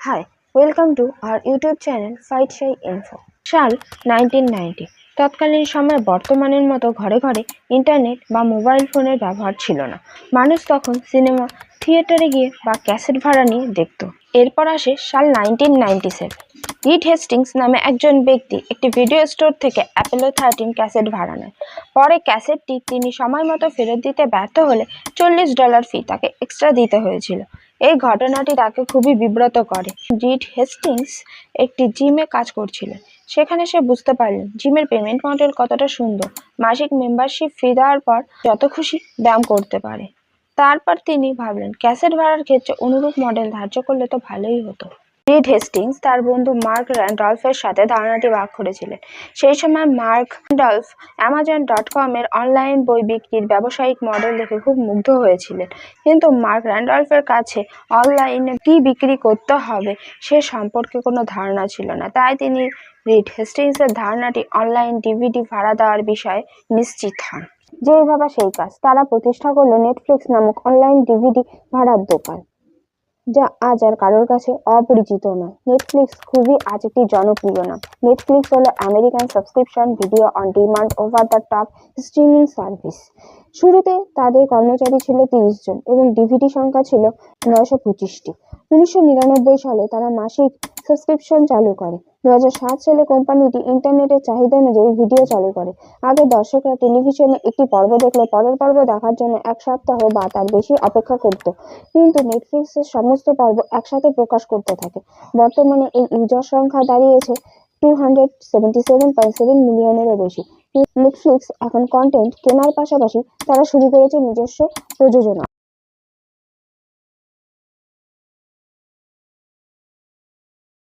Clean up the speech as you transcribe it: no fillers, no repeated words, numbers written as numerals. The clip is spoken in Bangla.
Hi, welcome to our YouTube channel Fight Shy Info. সাল 1990 তৎকালীন সময়ে বর্তমানের মতো ঘরে ঘরে ইন্টারনেট বা মোবাইল ফোনের ব্যবহার ছিল না। মানুষ তখন সিনেমা থিয়েটারে গিয়ে বা ক্যাসেট ভাড়া নিয়ে দেখত। এরপর আসে সাল 1997। রিড হেস্টিংস নামে একজন ব্যক্তি একটি ভিডিও স্টোর থেকে অ্যাপোলো 13 ক্যাসেট ভাড়া নেয়। পরে ক্যাসেটটি তিনি সময় মতো ফেরত দিতে ব্যর্থ হলে $40 ফি তাকে এক্সট্রা দিতে হয়েছিল। এই ঘটনাটি তাকে খুবই বিব্রত করে। রিড হেস্টিংস একটি জিমে কাজ করছিলেন। সেখানে সে বুঝতে পারলেন জিমের পেমেন্ট মডেল কতটা সুন্দর। মাসিক মেম্বারশিপ ফি দেওয়ার পর যত খুশি ব্যায়াম করতে পারে। তারপর তিনি ভাবলেন ক্যাসেট ভাড়ার ক্ষেত্রে অনুরূপ মডেল ধার্য করলে তো ভালোই হতো। রিড হেস্টিংস তার বন্ধু মার্ক র্যান্ডলফের সাথে ধারণাটি ভাগ করেছিলেন। সেই সময় মার্ক র্যান্ডলফ Amazon.com এর অনলাইন বই বিক্রির ব্যবসায়িক মডেল দেখে খুব মুগ্ধ হয়েছিলেন। কিন্তু মার্ক র্যান্ডলফের কাছে অনলাইনে কি বিক্রি করতে হবে সে সম্পর্কে কোনো ধারণা ছিল না। তাই তিনি রিড হেস্টিংসের ধারণাটি অনলাইন ডিভিডি ভাড়া দেওয়ার বিষয়ে নিশ্চিত হন। যেই ভাবা সেই কাজ, তারা প্রতিষ্ঠা করলো নেটফ্লিক্স নামক অনলাইন ডিভিডি ভাড়ার দোকান, যা আজ আর কারোর কাছে অপরিচিত নয়। নেটফ্লিক্স খুবই আজ একটি জনপ্রিয় নাম। নেটফ্লিক্স হলো American subscription video on demand over the top streaming service. শুরুতে তাদের কর্মচারী ছিল 30 জন এবং ডিভিডি সংখ্যা ছিল 925টি। 1999 সালে তারা মাসিক সাবস্ক্রিপশন চালু করে। 2007 সালে কোম্পানিটি ইন্টারনেটের চাহিদা অনুযায়ী ভিডিও চালু করে। আগে দর্শকরা টেলিভিশনে একটি পর্ব দেখলে পরের পর্ব দেখার জন্য এক সপ্তাহ বা তার বেশি অপেক্ষা করত, কিন্তু নেটফ্লিক্সের সমস্ত পর্ব একসাথে প্রকাশ করতে থাকে। বর্তমানে এই ইউজার সংখ্যা দাঁড়িয়েছে 277.7 মিলিয়নেরও বেশি। নেটফ্লিক্স এখন কন্টেন্ট কেনার পাশাপাশি তারা শুরু করেছে নিজস্ব প্রযোজনা।